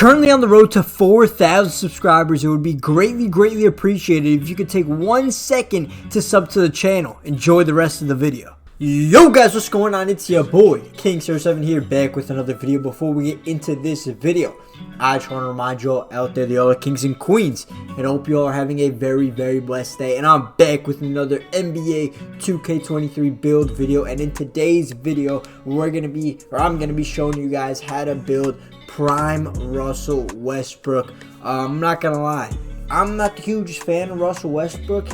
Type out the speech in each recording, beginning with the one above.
currently on the road to 4,000 subscribers. It would be greatly appreciated if you could take 1 second to sub to the channel. Enjoy the rest of the video. Yo guys, what's going on? It's your boy King07 here, back with another video. Before we get into this video, I just want to remind you all out there, the other kings and queens, and I hope you all are having a very blessed day. And I'm back with another NBA 2K23 build video. And in today's video, I'm gonna be showing you guys how to build Prime Russell Westbrook. I'm not gonna lie, I'm not the hugest fan of Russell Westbrook.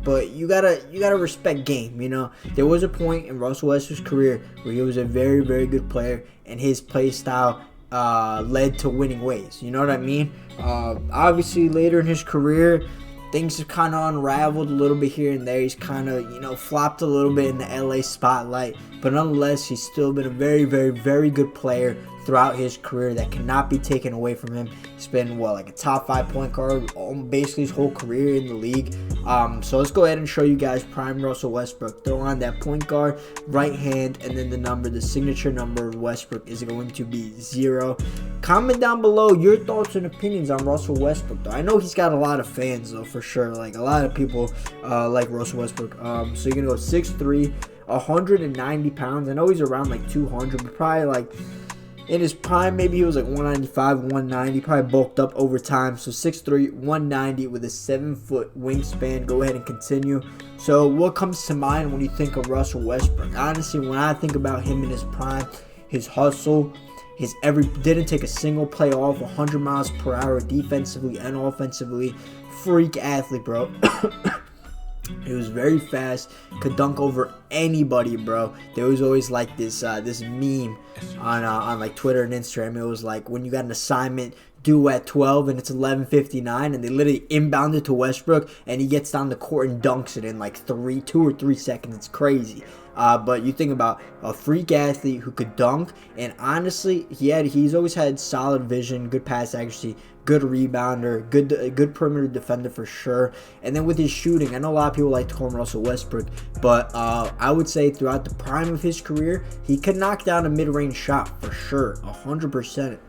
But you gotta respect game. You know, there was a point in Russell Westbrook's career where he was a very good player, and his play style led to winning ways. You know what I mean? Obviously, later in his career, things have kind of unraveled a little bit here and there. He's kind of, flopped a little bit in the LA spotlight, but nonetheless, he's still been a very good player throughout his career that cannot be taken away from him. He's been like a top 5 point guard basically his whole career in the league. So let's go ahead and show you guys Prime Russell Westbrook. Throw on that point guard, right hand, and then the signature number of Westbrook is going to be 0. Comment down below your thoughts and opinions on Russell Westbrook, though. I know he's got a lot of fans, though, for sure. Like, a lot of people like Russell Westbrook. So you're gonna go 6'3", 190 pounds. I know he's around like 200, but probably like in his prime, maybe he was like 195, 190, probably bulked up over time. So 6'3", 190 with a 7-foot wingspan. Go ahead and continue. So what comes to mind when you think of Russell Westbrook? Honestly, when I think about him in his prime, his hustle, didn't take a single play off, 100 miles per hour defensively and offensively. Freak athlete, bro. He was very fast, could dunk over anybody, bro. There was always like this meme on like Twitter and Instagram. It was like, when you got an assignment due at 12 and it's 11:59, and they literally inbound it to Westbrook, and he gets down the court and dunks it in like 2 or 3 seconds. It's crazy. But you think about a freak athlete who could dunk, and honestly, he's always had solid vision, good pass accuracy, good rebounder, good perimeter defender for sure. And then with his shooting, I know a lot of people like to call him Russell Westbrook, but I would say throughout the prime of his career, he could knock down a mid-range shot for sure, 100%.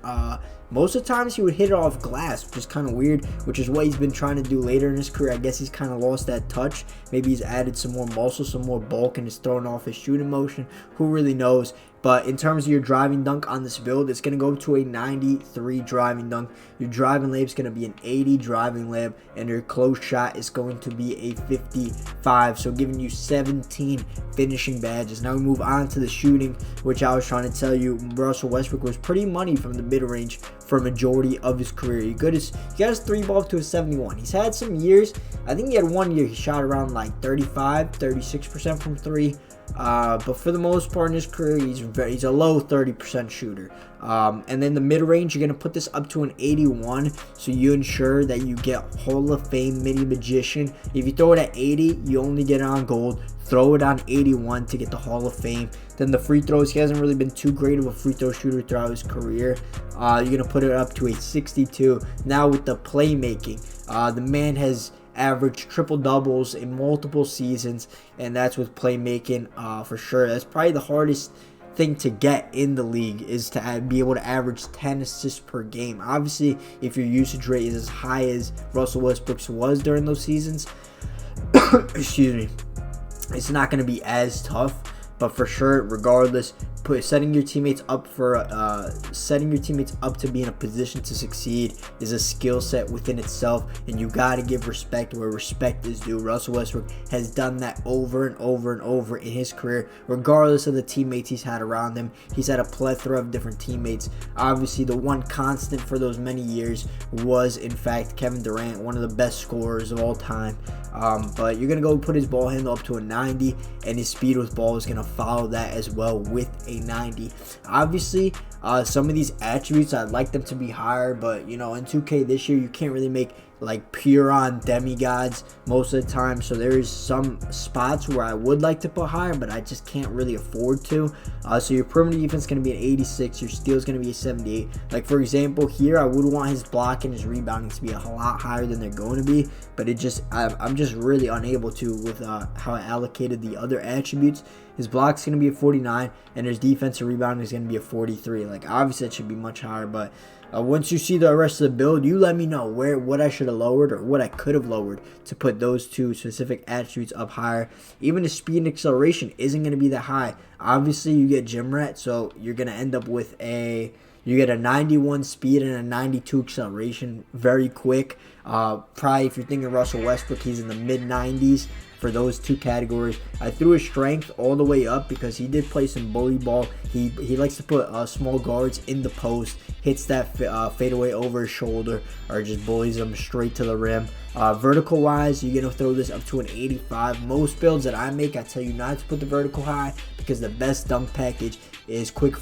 Most of the times he would hit it off glass, which is kind of weird, which is what he's been trying to do later in his career. I guess he's kind of lost that touch. Maybe he's added some more muscle, some more bulk, and is throwing off his shooting motion. Who really knows? But in terms of your driving dunk on this build, it's going to go to a 93 driving dunk. Your driving layup is going to be an 80 driving layup, and your close shot is going to be a 55. So giving you 17 finishing badges. Now we move on to the shooting, which I was trying to tell you, Russell Westbrook was pretty money from the mid-range for a majority of his career. He got his 3-ball to a 71. He's had some years. I think he had 1 year he shot around like 36% from 3. But for the most part in his career, he's a low 30% shooter. And then the mid-range, you're going to put this up to an 81, so you ensure that you get Hall of Fame mini magician. If you throw it at 80, you only get it on gold. Throw it on 81 to get the Hall of Fame. Then the free throws, he hasn't really been too great of a free throw shooter throughout his career. You're going to put it up to a 62. Now with the playmaking, the man has averaged triple doubles in multiple seasons, and that's with playmaking for sure. That's probably the hardest thing to get in the league, is to be able to average 10 assists per game. Obviously, if your usage rate is as high as Russell Westbrook's was during those seasons, excuse me, it's not going to be as tough. But for sure, regardless, setting your teammates up to be in a position to succeed is a skill set within itself, and you got to give respect where respect is due. Russell Westbrook has done that over and over in his career, regardless of the teammates he's had around him. He's had a plethora of different teammates. Obviously, the one constant for those many years was, in fact, Kevin Durant, one of the best scorers of all time. But you're going to go put his ball handle up to a 90, and his speed with ball is going to follow that as well with a 90. Obviously, some of these attributes, I'd like them to be higher, but in 2K this year, you can't really make like pure on demigods most of the time. So there is some spots where I would like to put higher, but I just can't really afford to. So your perimeter defense is going to be an 86. Your steal is going to be a 78. Like for example, here I would want his block and his rebounding to be a lot higher than they're going to be, but I'm just really unable to with how I allocated the other attributes. His block's going to be a 49, and his defensive rebounding is going to be a 43. Like obviously it should be much higher, but Once you see the rest of the build, you let me know what I should have lowered or what I could have lowered to put those two specific attributes up higher. Even the speed and acceleration isn't going to be that high. Obviously, you get Gym Rat, so you're going to end up with you get a 91 speed and a 92 acceleration, very quick. Probably if you're thinking Russell Westbrook, he's in the mid-90s for those two categories. I threw his strength all the way up because he did play some bully ball. He likes to put small guards in the post, hits that fadeaway over his shoulder, or just bullies them straight to the rim. Vertical wise, you're gonna throw this up to an 85. Most builds that I make, I tell you not to put the vertical high because the best dunk package is quick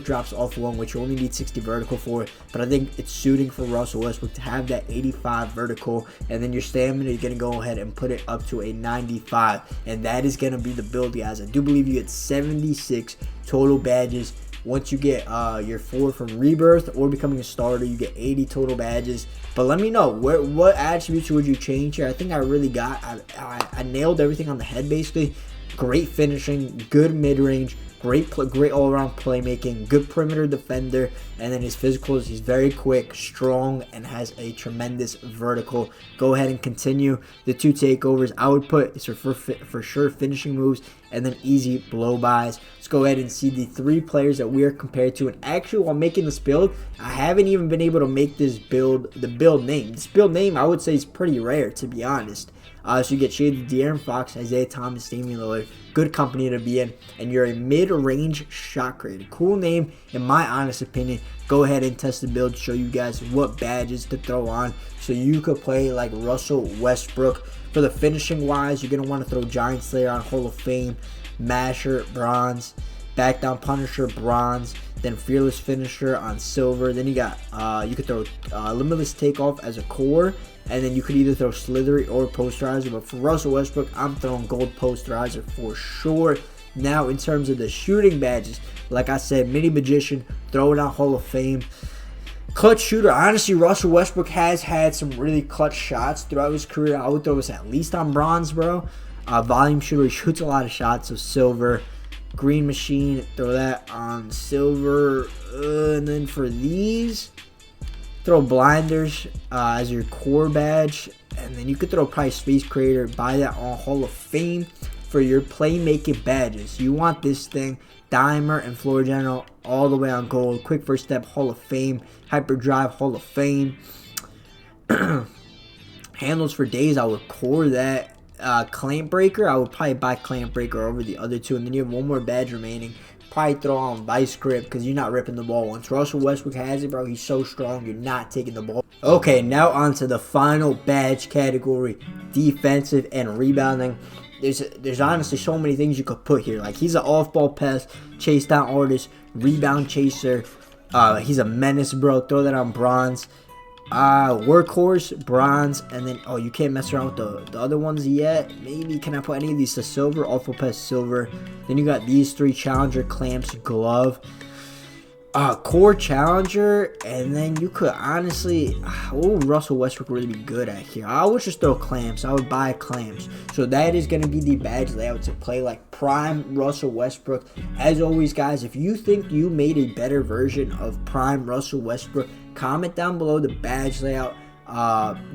drops off one, which you only need 60 vertical for. But I think it's suiting for Russell Westbrook to have that 85 vertical, and then your stamina, you're gonna go ahead and put it up to a 95, and that is gonna be the build, guys. I do believe you get 76 total badges. Once you get your 4 from Rebirth or becoming a starter, you get 80 total badges. But let me know, what attributes would you change here? I think I really got, I nailed everything on the head, basically. Great finishing, good mid-range, great all-around playmaking, good perimeter defender, and then his physicals, he's very quick, strong, and has a tremendous vertical. Go ahead and continue. The two takeovers I would put is for sure finishing moves and then easy blow-bys. Let's go ahead and see the 3 players that we are compared to. And actually, while making this build, I haven't even been able to make this build, the build name. This build name, I would say, is pretty rare, to be honest. So you get Shaded De'Aaron Fox, Isaiah Thomas, Damian Lillard. Good company to be in. And you're a mid-range shot creator. Cool name, in my honest opinion. Go ahead and test the build, show you guys what badges to throw on so you could play like Russell Westbrook. For the finishing wise, you're going to want to throw Giant Slayer on Hall of Fame, Masher, bronze, Back Down Punisher, bronze, then Fearless Finisher on silver. Then you got, you could throw Limitless Takeoff as a core, and then you could either throw Slithery or Posterizer. But for Russell Westbrook, I'm throwing Gold Posterizer for sure. Now, in terms of the shooting badges, like I said, Mini Magician, throw it on Hall of Fame. Clutch shooter, honestly, Russell Westbrook has had some really clutch shots throughout his career. I would throw this at least on bronze, bro. Volume shooter, he shoots a lot of shots, so silver. Green Machine, throw that on silver. And then for these, throw Blinders as your core badge. And then you could throw probably Space Creator, buy that on Hall of Fame for your playmaking badges. You want this thing, Dimer and Floor General all the way on gold. Quick First Step, Hall of Fame. Hyperdrive, Hall of Fame. Handles for days, I would core that. Clamp Breaker, I would probably buy Clamp Breaker over the other two. And then you have one more badge remaining. Probably throw on Vice Grip because you're not ripping the ball. Once Russell Westbrook has it, bro, he's so strong, you're not taking the ball. Okay, now on to the final badge category, defensive and rebounding. There's honestly so many things you could put here. Like, he's an off-ball pest, chase down artist, rebound chaser. He's a menace, bro. Throw that on bronze. Workhorse, bronze, and then, oh, you can't mess around with the other ones yet. Maybe, can I put any of these to silver? Awful pest, silver. Then you got these 3, challenger, clamps, glove. Core challenger, and then you could honestly, what would Russell Westbrook really be good at here? I would just throw clamps. I would buy clamps. So that is going to be the badge layout to play like Prime Russell Westbrook. As always, guys, if you think you made a better version of Prime Russell Westbrook, comment down below the badge layout,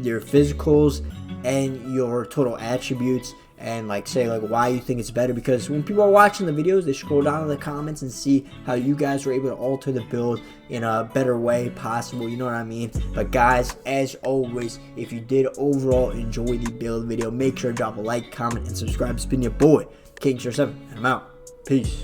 your physicals, and your total attributes. And like say like why you think it's better, because when people are watching the videos, they scroll down in the comments and see how you guys were able to alter the build in a better way possible, you know what I mean? But guys, as always, if you did overall enjoy the build video, make sure to drop a like, comment, and subscribe. It's been your boy King 7, and I'm out. Peace.